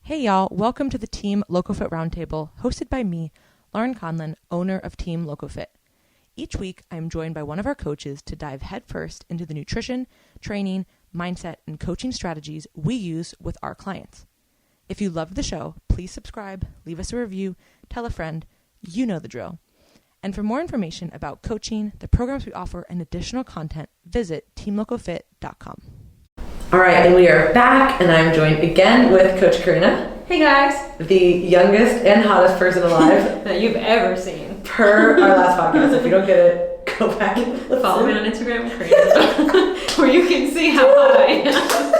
Hey y'all, welcome to the Team LocoFit Roundtable, hosted by me, Laurin and Karina, owner of Team LocoFit. Each week, I am joined by one of our coaches to dive headfirst into the nutrition, training, mindset, and coaching strategies we use with our clients. If you loved the show, please subscribe, leave us a review, tell a friend, you know the drill. And for more information about coaching, the programs we offer, and additional content, visit teamlocofit.com. All right, and we are back, and I'm joined again with Coach Karina. Hey guys. The youngest and hottest person alive that you've ever seen. Per our last podcast. If you don't get it, go back and listen. Follow me on Instagram, Karina, where you can see how hot I am.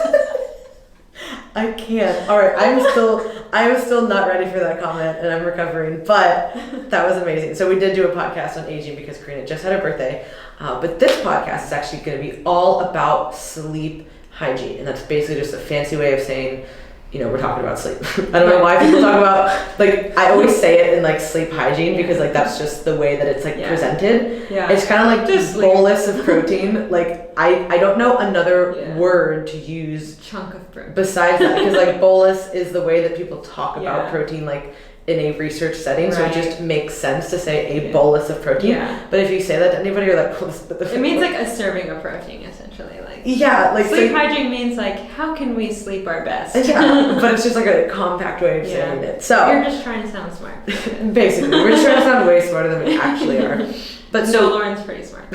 I can't. All right, I was still not ready for that comment, and I'm recovering, but that was amazing. So we did do a podcast on aging because Karina just had her birthday, but this podcast is actually going to be all about sleep hygiene, and that's basically just a fancy way of saying, you know, we're talking about sleep. I don't know why people talk about, like, I always say it in like sleep hygiene because like that's just the way that it's like presented. Yeah. It's kind of like just bolus of protein. Like I don't know another word to use. Chunk of protein. Besides that, because like bolus is the way that people talk about protein, like in a research setting, so it just makes sense to say a bolus of protein. Yeah. But if you say that to anybody, you're like, it means like a serving of protein, essentially. Like like sleep hygiene means like how can we sleep our best? Yeah, but it's just like a compact way of saying it. So you're just trying to sound smart. Basically, we're just trying to sound way smarter than we actually are. But no, Lauren's pretty smart.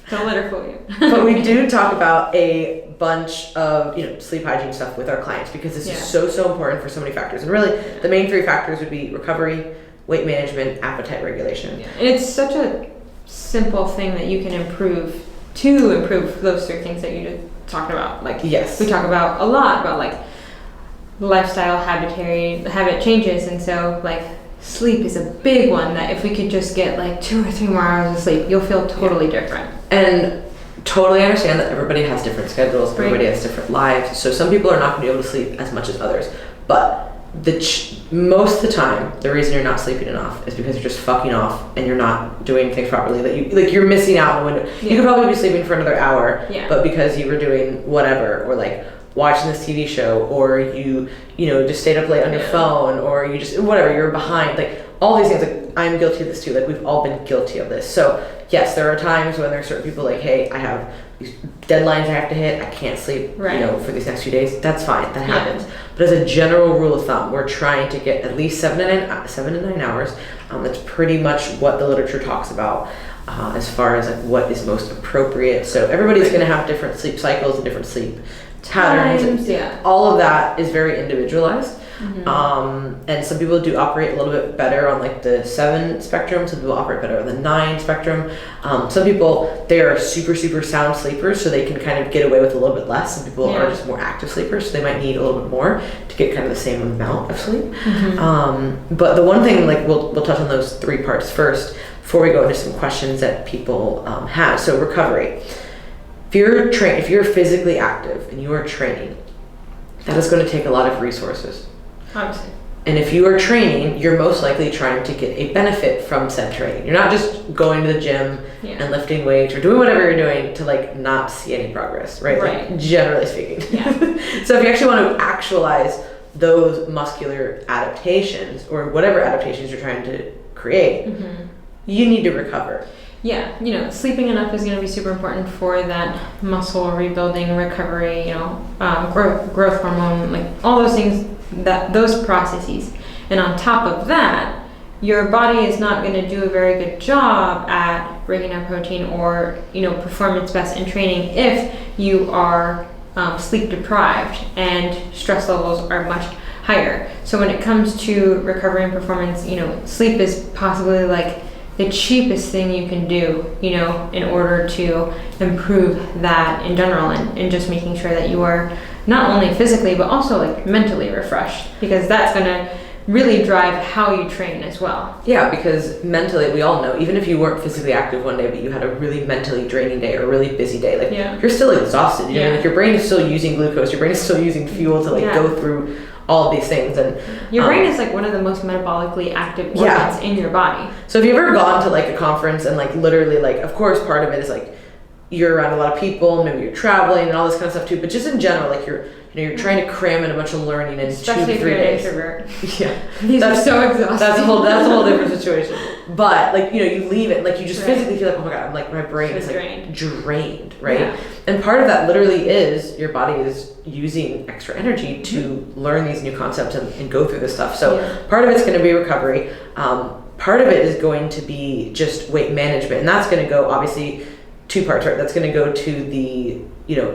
Don't let her fool you. But we do talk about a bunch of, you know, sleep hygiene stuff with our clients because this is so important for so many factors. And really, the main three factors would be recovery, weight management, appetite regulation. Yeah. And it's such a simple thing that you can improve those three things that you just talked about. Like, we talk about a lot about like lifestyle habit changes, and so like sleep is a big one that if we could just get like 2 or 3 more hours of sleep, you'll feel totally different. And totally understand that everybody has different schedules, everybody has different lives, so some people are not going to be able to sleep as much as others. But most of the time, the reason you're not sleeping enough is because you're just fucking off and you're not doing things properly. That you're missing out on the window. You could probably be sleeping for another hour, but because you were doing whatever, or like watching this TV show, or you know, just stayed up late on your phone, or you just whatever, you're behind. Like all these things. Like I'm guilty of this too. Like we've all been guilty of this. So yes, there are times when there are certain people like, hey, I have these deadlines I have to hit. I can't sleep, you know, for these next few days. That's fine. That happens. But as a general rule of thumb, we're trying to get at least 7 to 9 hours. That's pretty much what the literature talks about as far as like what is most appropriate. So everybody's going to have different sleep cycles and different sleep patterns. All of that is very individualized. And some people do operate a little bit better on like the 7 spectrum. Some people operate better on the 9 spectrum. Some people, they are super but sleepers, so they can kind of get away with a little bit less. Some people are just more active sleepers, so they might need a little bit more to get kind of the same amount of sleep. But the one thing, like we'll touch on those 3 parts first before we go into some questions that people have. So recovery. If you're physically active and you are training, that is going to take a lot of resources. Obviously. And if you are training, you're most likely trying to get a benefit from said training. You're not just going to the gym and lifting weights or doing whatever you're doing to like not see any progress, right? Like, generally speaking. So if you actually want to actualize those muscular adaptations or whatever adaptations you're trying to create, you need to recover. Yeah, you know, sleeping enough is going to be super important for that muscle rebuilding, recovery, you know, growth hormone, like all those things, those processes. And on top of that, your body is not going to do a very good job at breaking down protein or, you know, perform its best in training if you are sleep deprived and stress levels are much higher. So when it comes to recovery and performance, you know, sleep is possibly like the cheapest thing you can do, you know, in order to improve that in general, and just making sure that you are not only physically but also like mentally refreshed, because that's going to really drive how you train as well. Yeah, because mentally, we all know, even if you weren't physically active one day but you had a really mentally draining day or a really busy day, like you're still exhausted. You know, like your brain is still using glucose, your brain is still using fuel to like go through all of these things. And your brain is like one of the most metabolically active organs in your body. So if you've ever gone to like a conference and like literally like, of course part of it is like you're around a lot of people, maybe you're traveling and all this kind of stuff too, but just in general, like you're trying to cram in a bunch of learning in especially 2 to 3 days. Introvert. Yeah. These are so exhausting. That's a whole different situation. But like, you leave it, like you just physically feel like, oh my God, I'm like, my brain is like drained, right? Yeah. And part of that literally is your body is using extra energy to learn these new concepts and go through this stuff. So part of it's going to be recovery. Part of it is going to be just weight management. And that's going to go obviously 2 parts, right? That's going to go to the,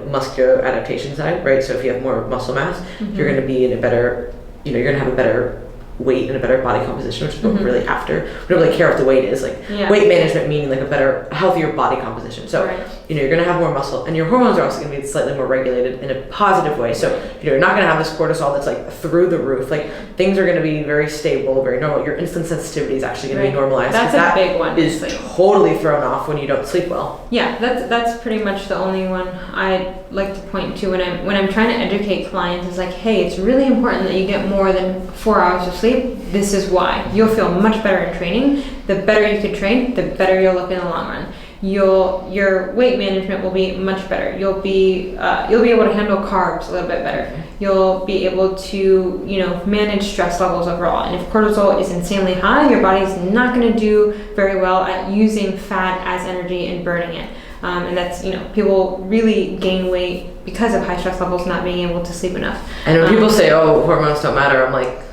muscular adaptation side, right? So if you have more muscle mass, you're going to be in a better, you're going to have a better weight and a better body composition, which is what we're really after. We don't really care what the weight is, like weight management meaning like a better, healthier body composition. So, you're going to have more muscle and your hormones are also going to be slightly more regulated in a positive way. So, you're not going to have this cortisol that's like through the roof. Like things are going to be very stable, very normal. Your insulin sensitivity is actually going to be normalized. That's a big one. Is totally thrown off when you don't sleep well. Yeah, that's pretty much the only one I like to point to when I'm trying to educate clients. Is like, hey, it's really important that you get more than 4 hours of sleep. This is why. You'll feel much better in training. The better you can train, the better you'll look in the long run. Your weight management will be much better. You'll be able to handle carbs a little bit better. You'll be able to manage stress levels overall. And if cortisol is insanely high, your body's not going to do very well at using fat as energy and burning it. And that's, people really gain weight because of high stress levels, not being able to sleep enough. And when people say, oh, hormones don't matter, I'm like,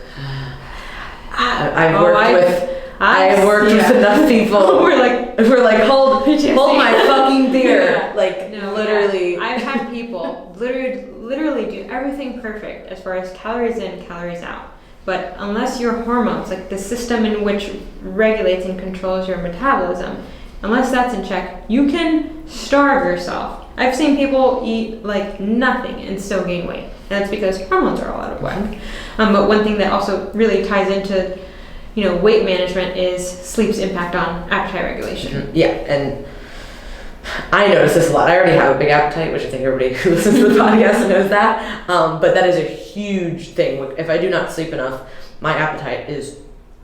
I've worked with enough people. we're like, hold my fucking beer. Literally. I've had people literally do everything perfect as far as calories in, calories out. But unless your hormones, like the system in which regulates and controls your metabolism, unless that's in check, you can starve yourself. I've seen people eat like nothing and still gain weight. And that's because hormones are all out of whack. But one thing that also really ties into, weight management is sleep's impact on appetite regulation. Yeah, and I notice this a lot. I already have a big appetite, which I think everybody who listens to the podcast knows that. But that is a huge thing. If I do not sleep enough, my appetite is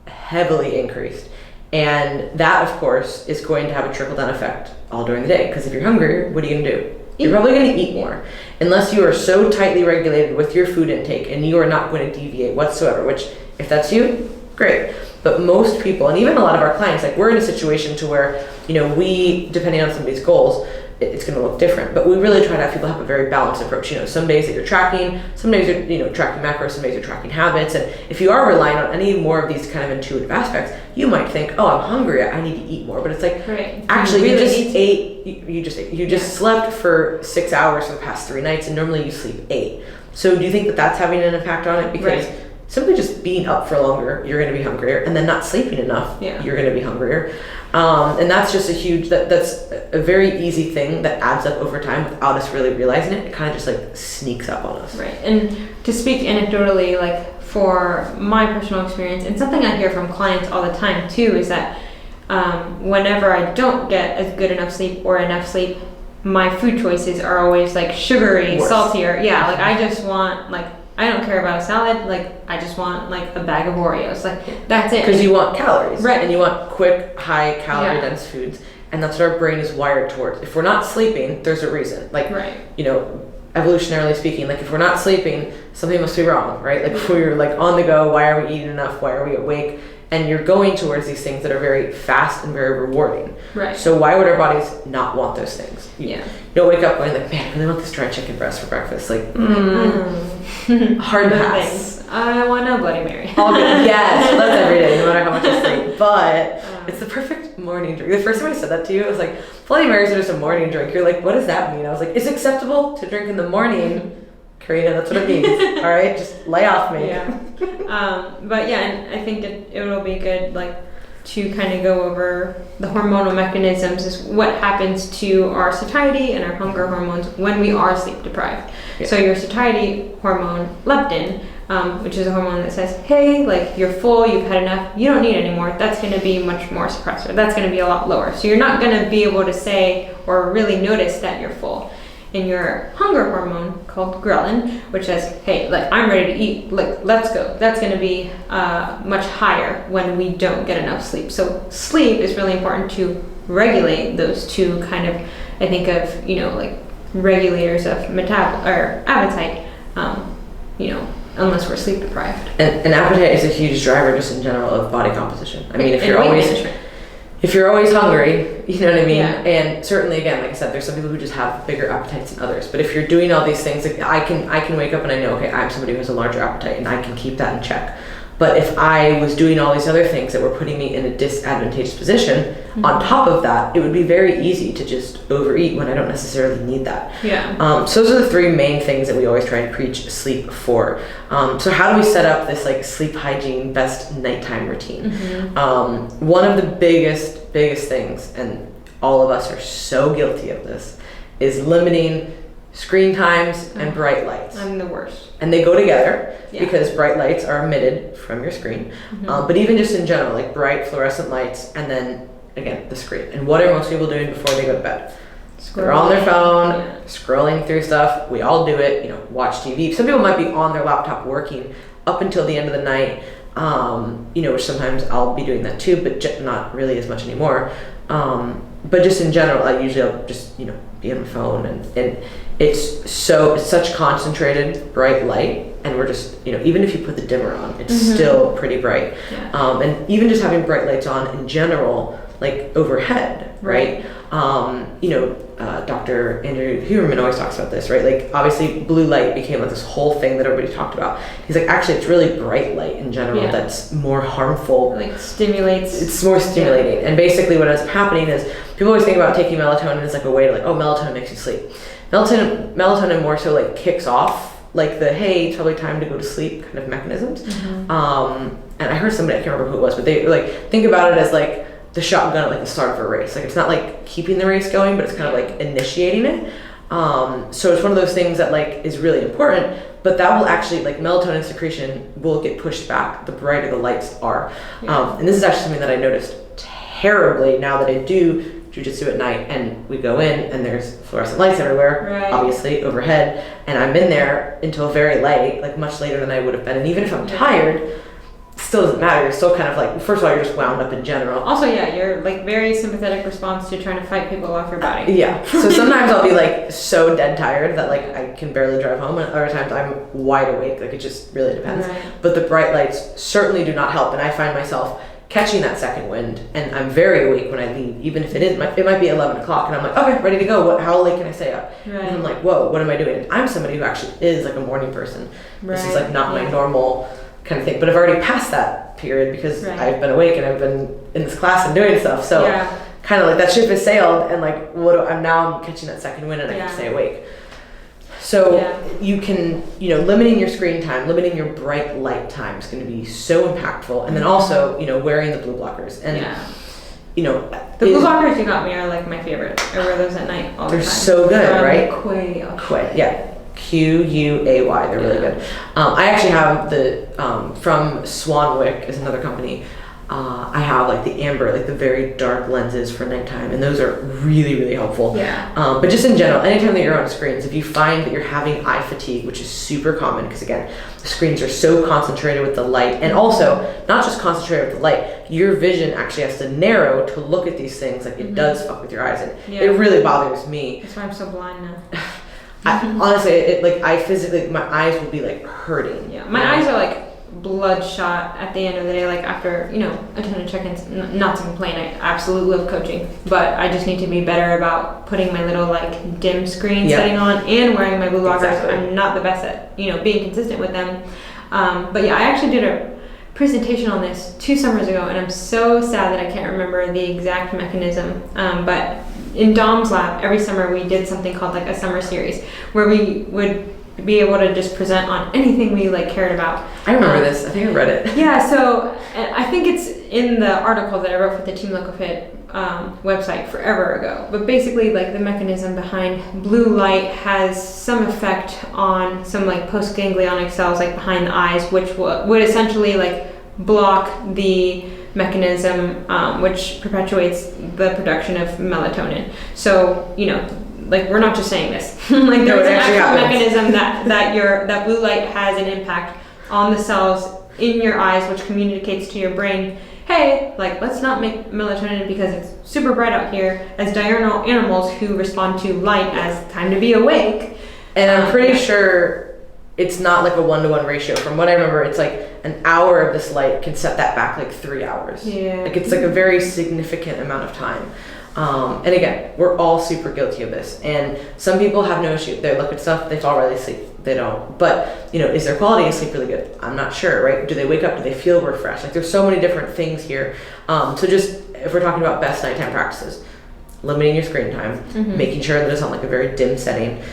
heavily increased. And that, of course, is going to have a trickle-down effect all during the day. Because if you're hungry, what are you going to do? You're probably going to eat more. Unless you are so tightly regulated with your food intake and you are not going to deviate whatsoever, which, if that's you, great. But most people, and even a lot of our clients, like we're in a situation to where, we, depending on somebody's goals, it's going to look different. But we really try to have people have a very balanced approach. Some days that you're tracking, some days you're tracking macros, some days you're tracking habits. And if you are relying on any more of these kind of intuitive aspects, you might think, oh, I'm hungry, I need to eat more. But it's like, actually, you just ate. You just slept for 6 hours for the past 3 nights, and normally you sleep 8. So do you think that that's having an impact on it? Because simply just being up for longer, you're going to be hungrier, and then not sleeping enough, you're going to be hungrier. And that's just that's a very easy thing that adds up over time without us really realizing it. It kind of just like sneaks up on us. Right. And to speak anecdotally, like for my personal experience, and something I hear from clients all the time too, is that whenever I don't get as good enough sleep or enough sleep, my food choices are always like sugary, saltier. Yeah, like I just want I don't care about a salad. Like I just want like a bag of Oreos. Like that's it. Because you want calories, right? And you want quick, high calorie dense foods, and that's what our brain is wired towards. If we're not sleeping, there's a reason. Evolutionarily speaking, like if we're not sleeping, something must be wrong, right? Like if we're like on the go, why are we eating enough? Why are we awake? And you're going towards these things that are very fast and very rewarding. Right. So why would our bodies not want those things? You don't wake up going like, man, I really want this dried chicken breast for breakfast. Like, hard pass. I want a Bloody Mary. All good. Yes, that's every day, no matter how much I sleep. But it's the perfect morning drink. The first time I said that to you, it was like, Bloody Marys are just a morning drink. You're like, what does that mean? I was like, it's acceptable to drink in the morning. Karina, that's what it means. All right, just lay off me. Yeah. But yeah, and I think it will be good, like, to kind of go over the hormonal mechanisms, is what happens to our satiety and our hunger hormones when we are sleep deprived. Yeah. So your satiety hormone, leptin, which is a hormone that says, hey, like you're full, you've had enough, you don't need anymore, that's going to be much more suppressor. That's going to be a lot lower. So you're not going to be able to say or really notice that you're full. In your hunger hormone called ghrelin, which says, hey, like I'm ready to eat, like let's go. That's going to be much higher when we don't get enough sleep. So sleep is really important to regulate those two kind of I think of, like regulators of appetite, unless we're sleep deprived. And appetite is a huge driver just in general of body composition. I mean, if you're always hungry, you know what I mean? Yeah. And certainly, again, like I said, there's some people who just have bigger appetites than others. But if you're doing all these things, like I can wake up and I know, okay, I'm somebody who has a larger appetite and I can keep that in check. But if I was doing all these other things that were putting me in a disadvantageous position, on top of that, it would be very easy to just overeat when I don't necessarily need that. Yeah. So those are the three main things that we always try and preach sleep for. So how do we set up this like sleep hygiene, best nighttime routine? One of the biggest things, and all of us are so guilty of this, is limiting screen times and bright lights. I'm the worst. And they go together because bright lights are emitted from your screen. But even just in general, like bright fluorescent lights, and then again, the screen. And what are most people doing before they go to bed? They're on their phone, scrolling through stuff. We all do it, watch TV. Some people might be on their laptop working up until the end of the night, which sometimes I'll be doing that too, but not really as much anymore. But just in general, I'll just, be on my phone, and it's such concentrated bright light, and we're just, even if you put the dimmer on, it's still pretty bright. And even just having bright lights on in general, like overhead, right? Dr. Andrew Huberman always talks about this, right? Like obviously blue light became like this whole thing that everybody talked about. He's like, actually it's really bright light in general that's more harmful. Like stimulates. It's more stimulating. And basically what ends up happening is people always think about taking melatonin as like a way to like, oh, melatonin makes you sleep. Melatonin more so like kicks off like the, hey, it's probably time to go to sleep kind of mechanisms. And I heard somebody, I can't remember who it was, but they like, think about it as like the shotgun at like the start of a race. Like it's not like keeping the race going, but it's kind of like initiating it. So it's one of those things that like is really important, but that will actually, like melatonin secretion will get pushed back the brighter the lights are. And this is actually something that I noticed terribly now that I do jujitsu at night, and we go in and there's fluorescent lights everywhere, obviously overhead, and I'm in there until very late, like much later than I would have been. And even if I'm tired, still doesn't matter. You're still kind of like, first of all, you're just wound up in general. Also, you're like very sympathetic response to trying to fight people off your body. Yeah. So sometimes I'll be like so dead tired that like I can barely drive home, and other times I'm wide awake. Like it just really depends. But the bright lights certainly do not help, and I find myself catching that second wind, and I'm very awake when I leave, even if it might be 11 o'clock, and I'm like, okay, ready to go. How late can I stay up? And I'm like, whoa, what am I doing? And I'm somebody who actually is like a morning person. This is like not my normal kind of thing, but I've already passed that period because I've been awake and I've been in this class and doing stuff. So kind of like that ship has sailed, and like I'm catching that second wind, and I can stay awake. So you can, limiting your screen time, limiting your bright light time is going to be so impactful. And then also, wearing the blue blockers. And, the blue blockers you got me are like my favorite. I wear those at night all the time. They're so good, right? Quay. Yeah. Quay. They're really good. I actually have the, from Swanwick is another company. I have like the amber, like the very dark lenses for nighttime, and those are really, really helpful. But just in general, anytime that you're on screens, if you find that you're having eye fatigue, which is super common because again, the screens are so concentrated with the light, and also not just concentrated with the light, your vision actually has to narrow to look at these things. Like it does fuck with your eyes, and it really bothers me. That's why I'm so blind now. Honestly, I physically, my eyes will be like hurting. My eyes are like bloodshot at the end of the day, like after a ton of check-ins. Not to complain, I absolutely love coaching, but I just need to be better about putting my little like dim screen setting on and wearing my blue blockers. I'm not the best at being consistent with them, but I actually did a presentation on this 2 summers ago, and I'm so sad that I can't remember the exact mechanism, but in Dom's lab every summer we did something called like a summer series where we would be able to just present on anything we like cared about. I remember this. I think I read it. So I think it's in the article that I wrote for the Team Local Fit website forever ago. But basically, like the mechanism behind blue light has some effect on some like postganglionic cells like behind the eyes, which would essentially like block the mechanism which perpetuates the production of melatonin. So like we're not just saying this. Like there's an actual mechanism that blue light has an impact on the cells in your eyes, which communicates to your brain, hey, like, let's not make melatonin because it's super bright out here, as diurnal animals who respond to light as time to be awake. And I'm pretty sure it's not like a 1-to-1 ratio. From what I remember, it's like an hour of this light can set that back like 3 hours. Yeah. Like it's like a very significant amount of time. And again, we're all super guilty of this. And some people have no issue. They look at stuff, they fall right asleep. They don't. But, is their quality of sleep really good? I'm not sure, right? Do they wake up? Do they feel refreshed? Like there's so many different things here. So just, if we're talking about best nighttime practices, limiting your screen time, making sure that it's on like a very dim setting,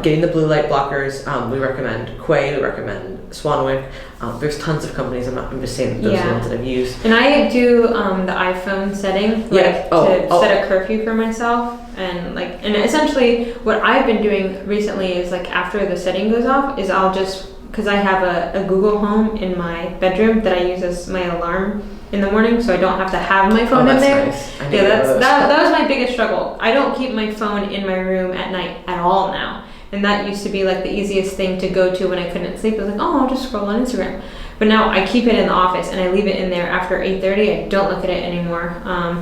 getting the blue light blockers. We recommend Quay, we recommend Swanwick. There's tons of companies. I'm just saying those are the ones that I've used. And I do the iPhone setting, set a curfew for myself, and essentially what I've been doing recently is like after the setting goes off, is I'll just, because I have a Google Home in my bedroom that I use as my alarm in the morning, so I don't have to have my phone in there. Nice. That was my biggest struggle. I don't keep my phone in my room at night at all now. And that used to be like the easiest thing to go to when I couldn't sleep. I was like, oh, I'll just scroll on Instagram. But now I keep it in the office and I leave it in there after 8:30. I don't look at it anymore.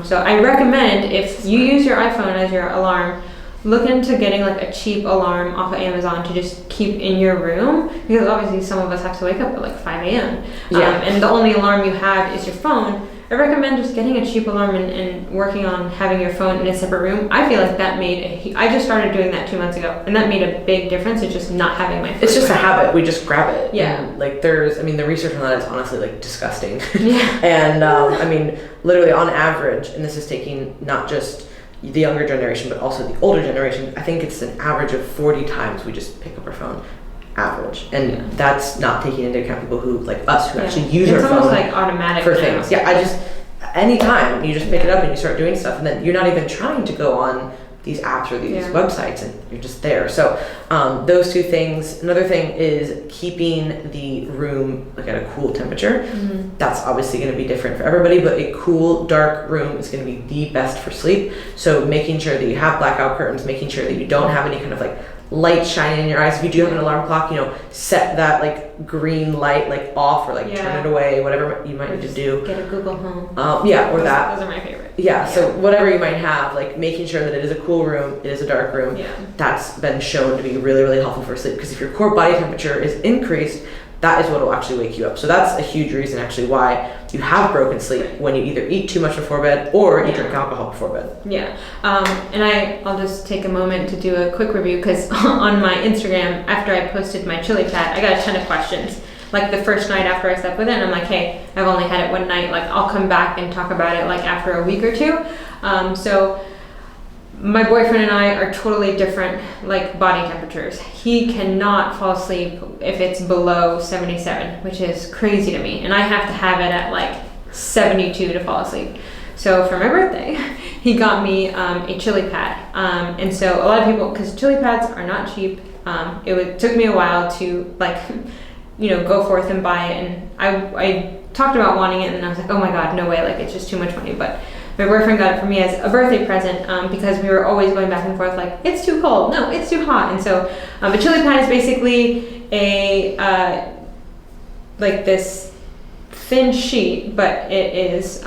So I recommend, if you use your iPhone as your alarm, look into getting like a cheap alarm off of Amazon to just keep in your room, because obviously some of us have to wake up at like 5 a.m. And the only alarm you have is your phone. I recommend just getting a cheap alarm and working on having your phone in a separate room. I feel like that I just started doing that 2 months ago, and that made a big difference. It's just not having my phone. It's just a habit. We just grab it. Yeah. And, the research on that is honestly like disgusting. Yeah. And literally on average, and this is taking not just the younger generation, but also the older generation, I think it's an average of 40 times we just pick up our phone. Average. And that's not taking into account people who, like us, who actually use our phone. It's almost like automatic for now. things. Yeah, anytime you just pick it up and you start doing stuff, and then you're not even trying to go on these apps or these websites, and you're just there. So those two things. Another thing is keeping the room like at a cool temperature. That's obviously going to be different for everybody, but a cool, dark room is going to be the best for sleep. So making sure that you have blackout curtains, making sure that you don't have any kind of like light shining in your eyes. If you do have an alarm clock, set that like green light like off, or like turn it away, whatever you might need to do. Get a Google Home. Or that. Those are my favorite. Yeah, so whatever you might have, like making sure that it is a cool room, it is a dark room. Yeah. That's been shown to be really, really helpful for sleep, because if your core body temperature is increased, that is what will actually wake you up. So that's a huge reason actually why you have broken sleep, when you either eat too much before bed or you drink alcohol before bed. Yeah. And I'll just take a moment to do a quick review, because on my Instagram, after I posted my chili pad, I got a ton of questions. Like the first night after I slept with it, and I'm like, hey, I've only had it one night. Like I'll come back and talk about it like after a week or two. So my boyfriend and I are totally different, like body temperatures. He cannot fall asleep if it's below 77, which is crazy to me. And I have to have it at like 72 to fall asleep. So for my birthday, he got me a chili pad. And so a lot of people, because chili pads are not cheap, took me a while to go forth and buy it. And I talked about wanting it, and I was like, oh my God, no way, like it's just too much money. But my boyfriend got it for me as a birthday present, because we were always going back and forth like, it's too cold, no, it's too hot. And so a chili pad is basically this thin sheet, but it is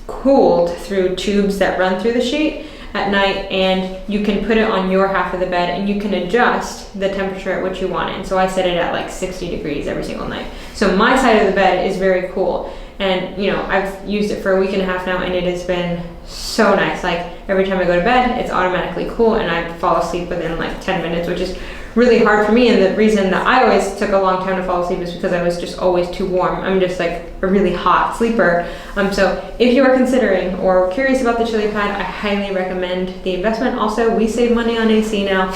cooled through tubes that run through the sheet at night, and you can put it on your half of the bed, and you can adjust the temperature at which you want it. And so I set it at like 60 degrees every single night. So my side of the bed is very cool. And I've used it for a week and a half now, and it has been so nice. Like every time I go to bed, it's automatically cool, and I fall asleep within like 10 minutes, which is really hard for me. And the reason that I always took a long time to fall asleep is because I was just always too warm. I'm just like a really hot sleeper. So if you are considering or curious about the chili pad, I highly recommend the investment. Also, we save money on AC now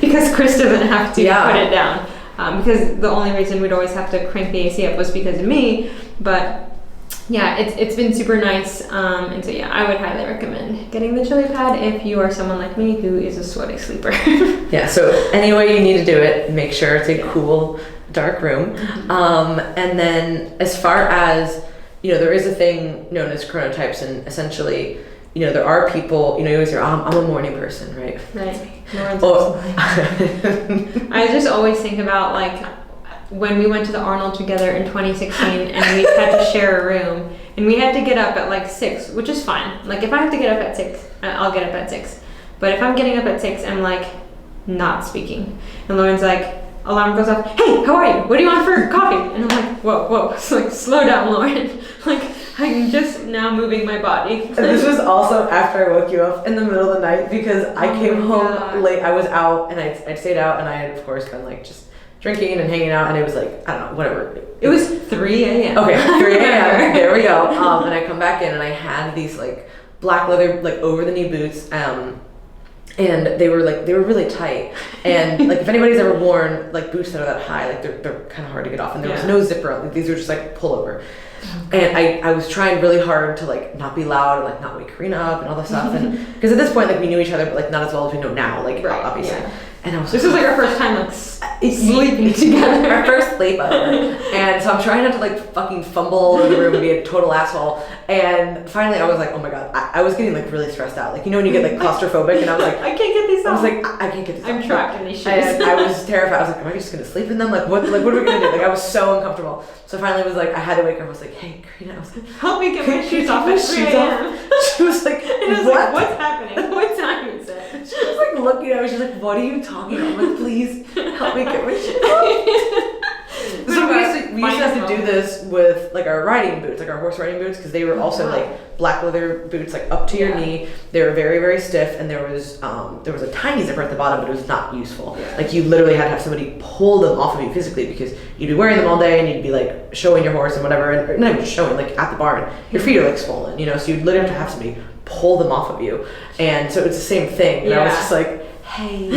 because Chris doesn't have to put it down. Because the only reason we'd always have to crank the AC up was because of me. But yeah, it's been super nice. And so I would highly recommend getting the chili pad if you are someone like me who is a sweaty sleeper. Yeah, so any way you need to do it, make sure it's a cool, dark room. And then as far as, there is a thing known as chronotypes, and essentially, there are people, you always hear, I'm a morning person, right? Right. I just always think about when we went to the Arnold together in 2016 and we had to share a room and we had to get up at like 6, which is fine. Like if I have to get up at 6, I'll get up at 6. But if I'm getting up at 6, I'm like not speaking. And Lauren's like, alarm goes off, hey, how are you? What do you want for coffee? And I'm like, whoa. So like, slow down, Lauren. Like, I'm just now moving my body. And this was also after I woke you up in the middle of the night because I came home late. I was out and I stayed out and I had, of course, been like just drinking and hanging out, and it was like, I don't know, whatever. It was 3 a.m. Okay, 3 a.m. There we go. And I come back in and I had these like black leather, like over the knee boots. And they were really tight, and like if anybody's ever worn like boots that are that high, like they're kind of hard to get off, and there was no zipper on. Like, these were just like pullover. And I was trying really hard to like not be loud and like not wake Karina up and all this stuff, and because at this point like we knew each other but like not as well as we know now, like obviously. Yeah. And I was this was like our first time like sleeping together, our first sleepover, and so I'm trying not to like fucking fumble in the room and be a total asshole. And finally, I was like, oh my god, I was getting like really stressed out, like you know when you get like claustrophobic, and I was like, I can't get these off. I was like, I can't get these off. I'm trapped in these shoes. I was terrified. I was like, am I just gonna sleep in them? Like what are we gonna do? Like I was so uncomfortable. So finally, it was like I had to wake her. I was like, hey, Karina, I was like, help me get my shoes off at 3 a.m. She was like, and I was like, what's happening? What time is it? She was like looking at me. She's like, what are you talking about? I'm like, please help me get my shoes off. So we used to have to do this with like our riding boots, like our horse riding boots, because they were also like black leather boots, like up to your knee. They were very, very stiff, and there was a tiny zipper at the bottom, but it was not useful. Yeah. Like you literally had to have somebody pull them off of you physically, because you'd be wearing them all day and you'd be like showing your horse and whatever, and not even showing, like at the barn, your feet are like swollen, you know, so you'd literally have to have somebody pull them off of you, and so it's the same thing. And I was just like, hey,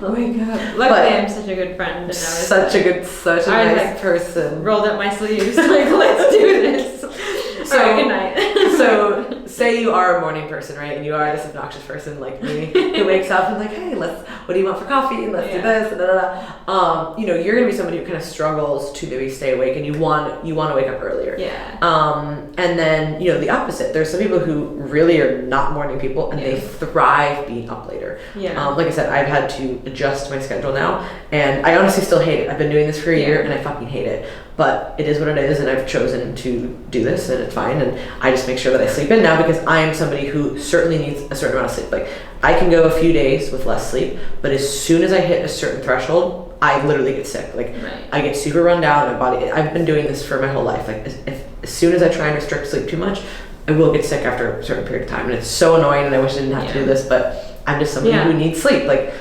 wake up. Luckily, I'm such a good friend. And such a nice person. Rolled up my sleeves, like, let's do this. So, all right, good night. So, say you are a morning person, right? And you are this obnoxious person like me who wakes up and like, hey, what do you want for coffee? And let's do this. And you know, you're gonna be somebody who kind of struggles to maybe stay awake, and you want to wake up earlier. Yeah. And then you know the opposite. There's some people who really are not morning people, and they thrive being up later. Yeah. Like I said, I've had to adjust my schedule now, and I honestly still hate it. I've been doing this for a year, and I fucking hate it. But it is what it is, and I've chosen to do this, and it's fine. And I just make sure that I sleep in now, because I am somebody who certainly needs a certain amount of sleep. Like I can go a few days with less sleep, but as soon as I hit a certain threshold, I literally get sick. Like I get super run down. My body. I've been doing this for my whole life. Like as soon as I try and restrict sleep too much, I will get sick after a certain period of time, and it's so annoying. And I wish I didn't have to do this, but I'm just somebody who needs sleep. Like.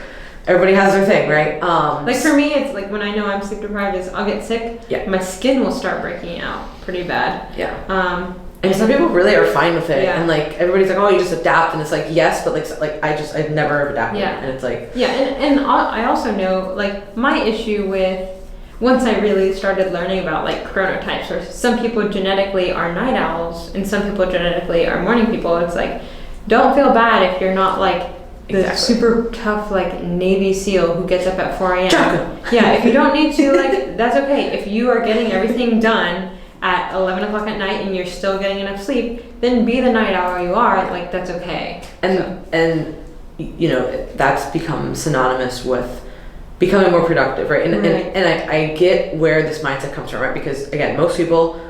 Everybody has their thing, right? Like for me, it's like when I know I'm sleep deprived, I'll get sick. Yeah. My skin will start breaking out pretty bad. Yeah. And some people really are fine with it, and like everybody's like, oh, you just adapt, and it's like yes, but like I've never adapted, and it's like and I also know like my issue with once I really started learning about like chronotypes, or some people genetically are night owls and some people genetically are morning people. It's like don't feel bad if you're not like the super tough like Navy SEAL who gets up at 4 a.m. Yeah, if you don't need to, like that's okay. If you are getting everything done at 11 o'clock at night and you're still getting enough sleep, then be the night owl you are. Like that's okay. And you know that's become synonymous with becoming more productive, right? And I get where this mindset comes from, right? Because again, most people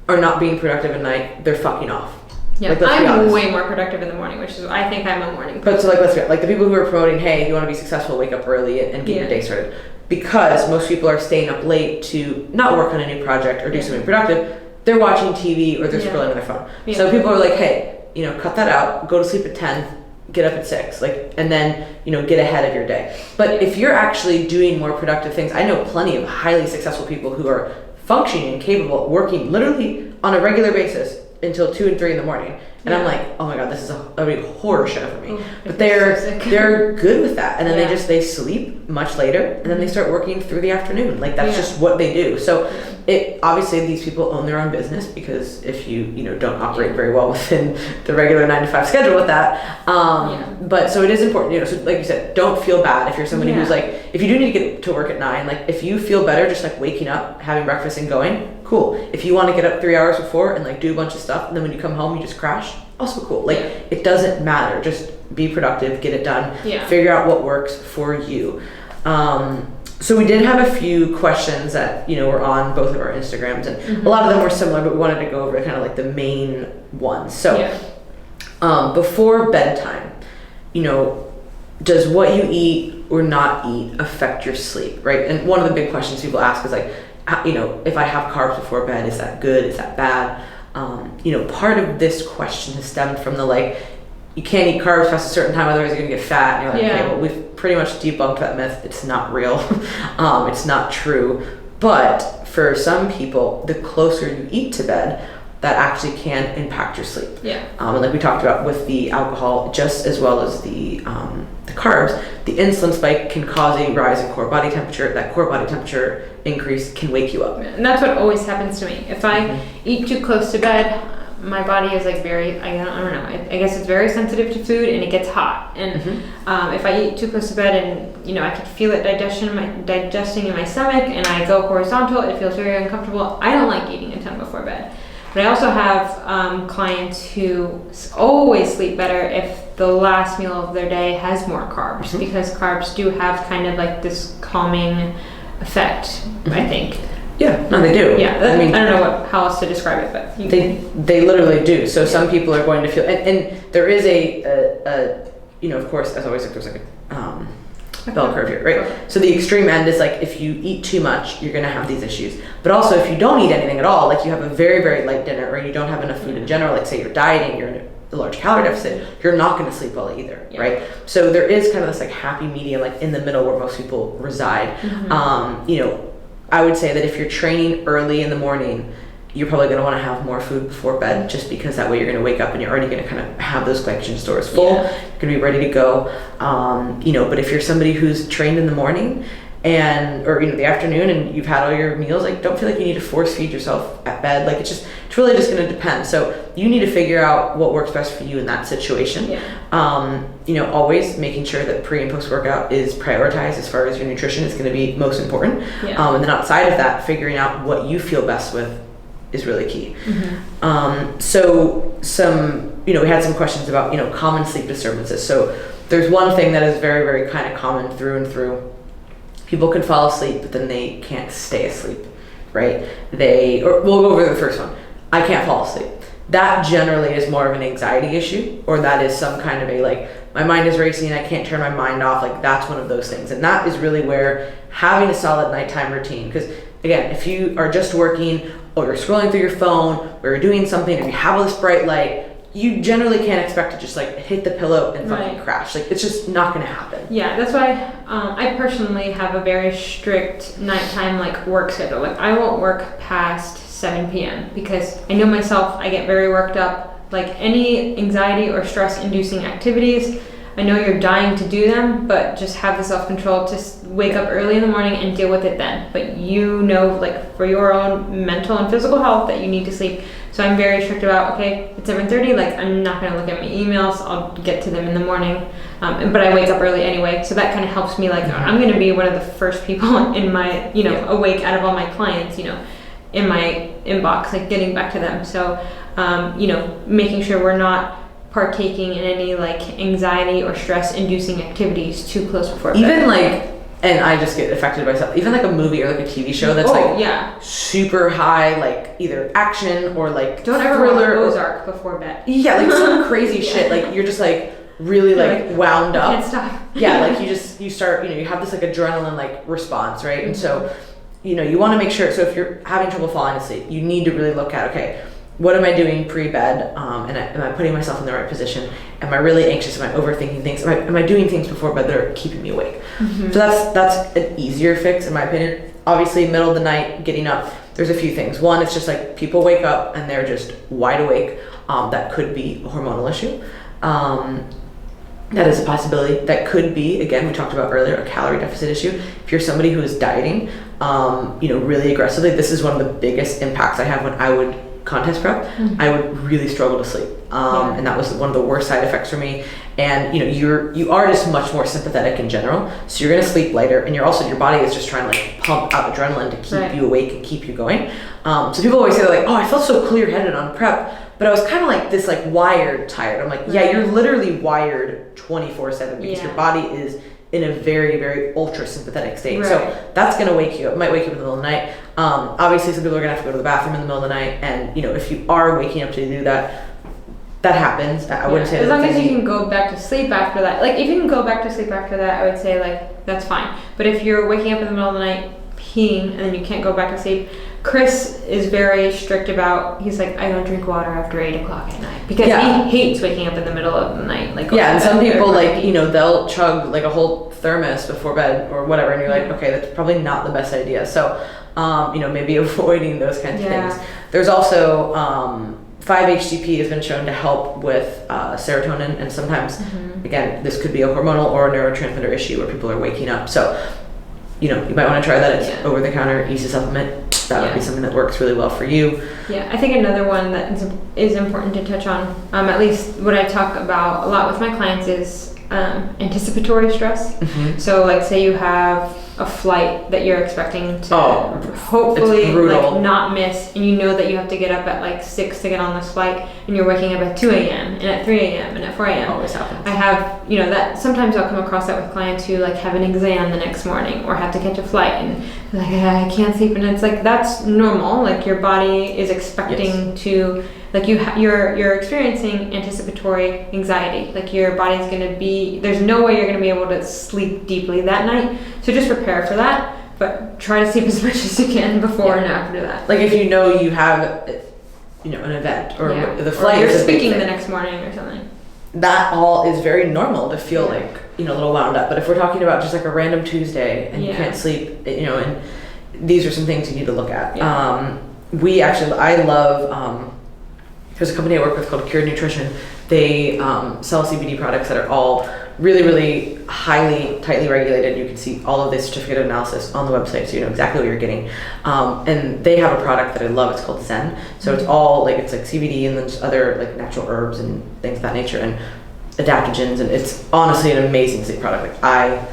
are not being productive at night; they're fucking off. Yeah, like, I'm way more productive in the morning, which is I think I'm a morning person. But so like let's go, like the people who are promoting, hey, if you want to be successful, wake up early and get your day started. Because most people are staying up late to not work on a new project or do something productive, they're watching TV or they're scrolling on their phone. Yeah. So people are like, hey, you know, cut that out, go to sleep at 10, get up at 6, like, and then, you know, get ahead of your day. But if you're actually doing more productive things, I know plenty of highly successful people who are functioning and capable, working literally on a regular basis until 2 and 3 in the morning, and I'm like, oh my god, this is a big horror show for me. But they're good with that, and then they sleep much later, and then they start working through the afternoon. Like that's just what they do. So it obviously these people own their own business, because if you don't operate very well within the regular 9 to 5 schedule with that, but so it is important, so like you said, don't feel bad if you're somebody who's like, if you do need to get to work at 9, like if you feel better just like waking up, having breakfast and going, cool. If you want to get up 3 hours before and like do a bunch of stuff, and then when you come home you just crash, also cool. Like it doesn't matter, just be productive, get it done, figure out what works for you. So we did have a few questions that, were on both of our Instagrams, and a lot of them were similar, but we wanted to go over kind of like the main ones. So before bedtime, does what you eat or not eat affect your sleep, right? And one of the big questions people ask is like, if I have carbs before bed, is that good? Is that bad? Part of this question has stemmed from the you can't eat carbs past a certain time, otherwise you're gonna get fat. And you're like, okay, well, we've pretty much debunked that myth. It's not real. It's not true. But for some people, the closer you eat to bed, that actually can impact your sleep. And like we talked about with the alcohol, just as well as the carbs, the insulin spike can cause a rise in core body temperature. That core body temperature increase can wake you up. And that's what always happens to me. If I eat too close to bed, my body is like very, I don't know, I guess it's very sensitive to food, and it gets hot. And if I eat too close to bed and, I can feel it digesting in my stomach, and I go horizontal, it feels very uncomfortable. I don't like eating a ton before bed. But I also have clients who always sleep better if the last meal of their day has more carbs, because carbs do have kind of like this calming effect, I think. Yeah, no, they do. Yeah, I don't know how else to describe it, but they literally do. So some people are going to feel, and there is a of course, as always, there's like a bell curve here, right? Okay. So the extreme end is like if you eat too much, you're gonna have these issues. But also if you don't eat anything at all, like you have a very, very light dinner, or you don't have enough food in general, like say you're dieting, you're in a large calorie deficit, you're not gonna sleep well either, right? So there is kind of this like happy medium, like in the middle where most people reside. I would say that if you're training early in the morning, you're probably going to want to have more food before bed, just because that way you're going to wake up and you're already going to kind of have those glycogen stores full. You're going to be ready to go. But if you're somebody who's trained in the morning or the afternoon, and you've had all your meals, like don't feel like you need to force feed yourself at bed. Like it's really just going to depend. So you need to figure out what works best for you in that situation. Always making sure that pre and post workout is prioritized as far as your nutrition is going to be most important. And then outside of that, figuring out what you feel best with is really key. So we had some questions about, common sleep disturbances. So there's one thing that is very, very kind of common through and through. People can fall asleep, but then they can't stay asleep, right? We'll go over the first one. I can't fall asleep. That generally is more of an anxiety issue, or that is some kind of my mind is racing, I can't turn my mind off. Like that's one of those things. And that is really where having a solid nighttime routine, because again, if you are just working, or you're scrolling through your phone, or you're doing something, and you have all this bright light, you generally can't expect to just hit the pillow and fucking crash. Like it's just not going to happen. Yeah, that's why I personally have a very strict nighttime work schedule. I won't work past 7 p.m. because I know myself, I get very worked up. Any anxiety or stress inducing activities, I know you're dying to do them, but just have the self-control to wake up early in the morning and deal with it then. But for your own mental and physical health, that you need to sleep. So I'm very strict about, okay, it's 7:30, I'm not going to look at my emails, I'll get to them in the morning. But I wake up early anyway, so that kind of helps me, I'm going to be one of the first people in my, awake out of all my clients, in my inbox, getting back to them. So, making sure we're not partaking in any anxiety or stress inducing activities too close before bed. And I just get affected by stuff, even a movie or a TV show that's super high, either action or don't ever watch Ozark before bed. Some crazy shit, you're just really wound up. Can't stop. You start, you have this adrenaline response, right? And so you want to make sure, so if you're having trouble falling asleep, you need to really look at, okay, what am I doing pre-bed? And am I putting myself in the right position? Am I really anxious? Am I overthinking things? Am I doing things before bed that are keeping me awake? So that's an easier fix, in my opinion. Obviously, middle of the night, getting up, there's a few things. One, it's just people wake up and they're just wide awake. That could be a hormonal issue. That is a possibility. That could be, again, we talked about earlier, a calorie deficit issue. If you're somebody who is dieting, really aggressively, this is one of the biggest impacts I have when I would contest prep. I would really struggle to sleep. And that was one of the worst side effects for me. And you are just much more sympathetic in general. So you're going to sleep lighter, and your body is just trying to pump out adrenaline to keep you awake and keep you going. So people always say oh, I felt so clear-headed on prep, but I was kind of this wired tired. I'm you're literally wired 24/7 because your body is in a very, very ultra sympathetic state. Right. So that's going to wake you up. It might wake you up in the middle of the night. Obviously, some people are going to have to go to the bathroom in the middle of the night. And, if you are waking up to do that, that happens. I wouldn't say as that long as easy. you can go back to sleep after that. Like, if you can go back to sleep after that, I would say, like, that's fine. But if you're waking up in the middle of the night peeing and then you can't go back to sleep, Chris is very strict about, he's like, I don't drink water after 8 o'clock at night because he hates waking up in the middle of the night. Like, and some people like, they'll chug like a whole thermos before bed or whatever, and you're like, okay, that's probably not the best idea. So, maybe avoiding those kinds of things. There's also 5-HTP has been shown to help with serotonin, and sometimes, again, this could be a hormonal or a neurotransmitter issue where people are waking up. So, you might want to try that. It's over-the-counter, easy supplement. That would be something that works really well for you. Yeah, I think another one that is important to touch on, at least what I talk about a lot with my clients, is anticipatory stress. So, like, say you have a flight that you're expecting to hopefully like not miss, and you know that you have to get up at like 6 to get on this flight, and you're waking up at 2 a.m. and at 3 a.m. and at 4 a.m. Always happens. I have, that sometimes I'll come across that with clients who like have an exam the next morning or have to catch a flight, and like, I can't sleep, and it's like, that's normal. Like, your body is expecting to, like, you're experiencing anticipatory anxiety. Like, your body's gonna be, there's no way you're gonna be able to sleep deeply that night. So just prepare for that, but try to sleep as much as you can before and after that. Like, if you have, an event or the flight, or you're speaking the next morning or something. That all is very normal to feel like, a little wound up. But if we're talking about just like a random Tuesday and you can't sleep, and these are some things you need to look at. I love, there's a company I work with called Cured Nutrition. They sell CBD products that are all really, really tightly regulated. You can see all of this certificate of analysis on the website, so you know exactly what you're getting. And they have a product that I love. It's called Zen. So it's all it's like CBD and then just other like natural herbs and things of that nature and adaptogens. And it's honestly an amazing sleep product. Like, I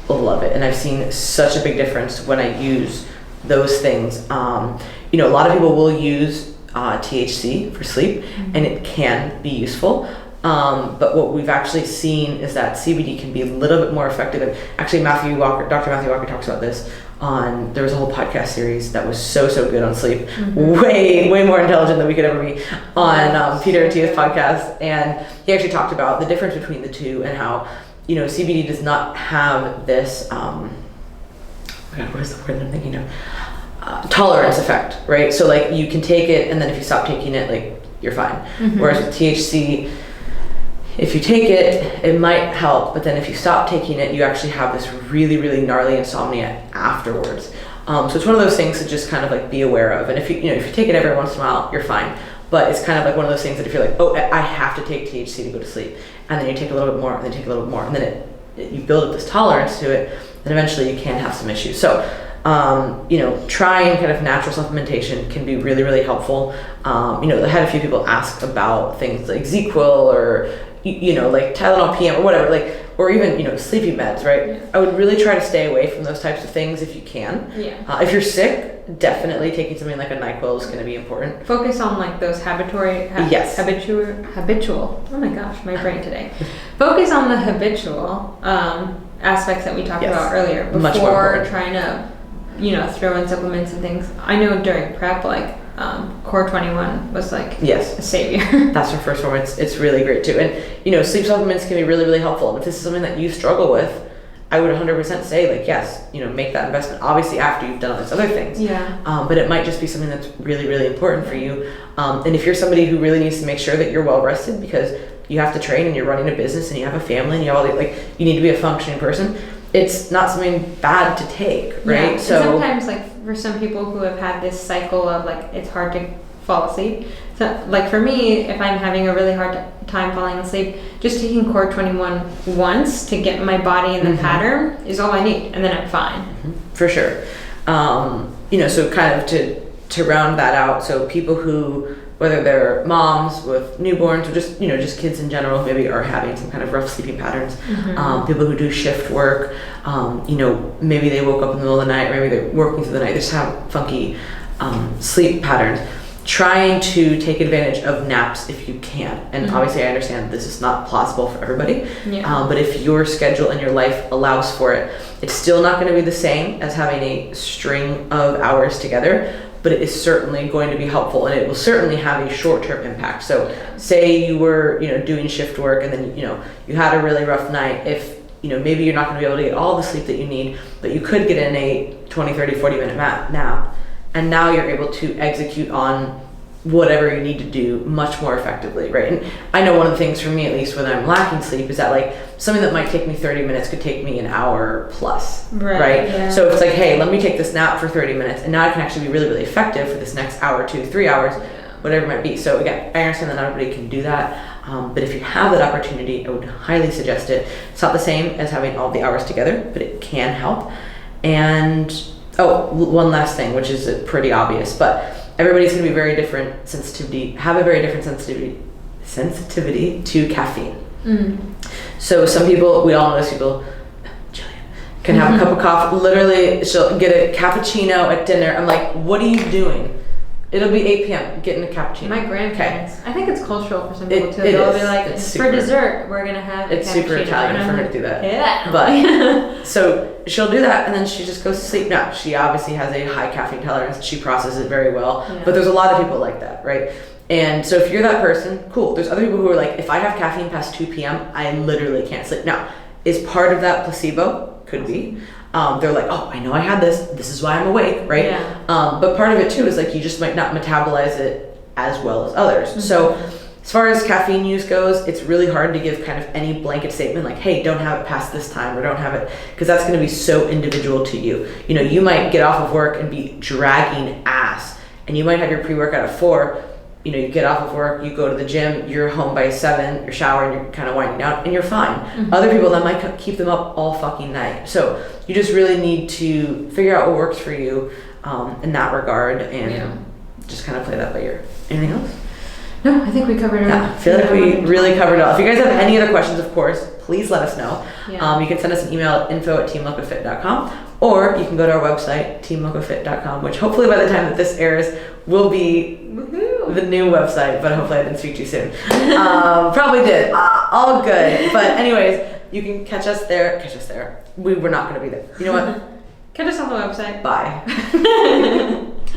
love it, and I've seen such a big difference when I use those things. A lot of people will use THC for sleep, and it can be useful. But what we've actually seen is that CBD can be a little bit more effective. And actually, Dr. Matthew Walker talks about this there was a whole podcast series that was so good on sleep, way more intelligent than we could ever be, on Peter Attia's podcast. And he actually talked about the difference between the two and how, CBD does not have this, what is the word that I'm thinking of? Tolerance effect, right? So like, you can take it, and then if you stop taking it, like, you're fine. Whereas with THC, if you take it, it might help, but then if you stop taking it, you actually have this really, really gnarly insomnia afterwards. So it's one of those things to just kind of like be aware of. And if you take it every once in a while, you're fine. But it's kind of like one of those things that if you're like, oh, I have to take THC to go to sleep, and then you take a little bit more, and then take a little bit more, and then you build up this tolerance to it, then eventually you can have some issues. So, trying kind of natural supplementation can be really, really helpful. I had a few people ask about things like ZQuil or, like Tylenol PM or whatever, like, or even, sleepy meds, right? Yeah. I would really try to stay away from those types of things if you can. Yeah. If you're sick, definitely taking something like a NyQuil is going to be important. Focus on like those habitual. Oh my gosh, my brain today. Focus on the habitual aspects that we talked about earlier before trying to, throw in supplements and things. I know during prep, like, Core 21 was like a savior. That's our first one. It's really great too. And sleep supplements can be really, really helpful. And if this is something that you struggle with, I would 100% say like, yes, make that investment, obviously after you've done all these other things. But it might just be something that's really, really important for you. And if you're somebody who really needs to make sure that you're well rested because you have to train and you're running a business and you have a family and you have all you need to be a functioning person, it's not something bad to take, right? Yeah. So sometimes, like, for some people who have had this cycle of like, it's hard to fall asleep. So like for me, if I'm having a really hard time falling asleep, just taking Core 21 once to get my body in the pattern is all I need, and then I'm fine. For sure. So kind of to round that out, so people who, whether they're moms with newborns or just just kids in general, maybe are having some kind of rough sleeping patterns. People who do shift work, maybe they woke up in the middle of the night, or maybe they're working through the night, they just have funky sleep patterns. trying to take advantage of naps if you can. And obviously I understand this is not plausible for everybody. Yeah. But if your schedule and your life allows for it, it's still not going to be the same as having a string of hours together, but it is certainly going to be helpful, and it will certainly have a short-term impact. So say you were, doing shift work, and then, you had a really rough night. If, maybe you're not going to be able to get all the sleep that you need, but you could get in a 20, 30, 40-minute nap. And now you're able to execute on whatever you need to do much more effectively, right? And I know one of the things for me, at least when I'm lacking sleep, is that like something that might take me 30 minutes could take me an hour plus, right? Yeah. So it's like, hey, let me take this nap for 30 minutes, and now I can actually be really, really effective for this next hour, 2 to 3 hours, whatever it might be. So again, I understand that not everybody can do that, but if you have that opportunity, I would highly suggest it. It's not the same as having all the hours together, but it can help. And one last thing, which is pretty obvious, but everybody's going to be have a very different sensitivity to caffeine. So some people, we all know those people, Jillian, can have a cup of coffee. Literally, she'll get a cappuccino at dinner. I'm like, what are you doing? It'll be 8 p.m. getting a cappuccino. My grandparents. I think it's cultural for some people too. They'll be like, for dessert, we're gonna have. It's super Italian for her to do that. Yeah. But so she'll do that, and then she just goes to sleep. Now she obviously has a high caffeine tolerance. She processes it very well. Yeah. But there's a lot of people like that, right? And so if you're that person, cool. There's other people who are like, if I have caffeine past 2 p.m., I literally can't sleep. Now, is part of that placebo? Could be. They're like, oh, I know I had this. This is why I'm awake, right? Yeah. But part of it too is like you just might not metabolize it as well as others. So as far as caffeine use goes, it's really hard to give kind of any blanket statement like, hey, don't have it past this time or don't have it, because that's going to be so individual to you. You might get off of work and be dragging ass, and you might have your pre-workout at 4. You get off of work, you go to the gym, you're home by 7, you're showering, you're kind of winding down, and you're fine. Other people, that might keep them up all fucking night. So you just really need to figure out what works for you in that regard, and just kind of play that by ear. Anything else? No, I think we covered it. Yeah, I feel like we really covered it all. If you guys have any other questions, of course, please let us know. Yeah. You can send us an email at info@teamlocofit.com, or you can go to our website, teamlocofit.com, which hopefully by the time that this airs will be the new website, but hopefully I didn't speak too soon. Probably did. All good. But anyways, you can catch us there. We're not going to be there. You know what? Catch us on the website. Bye.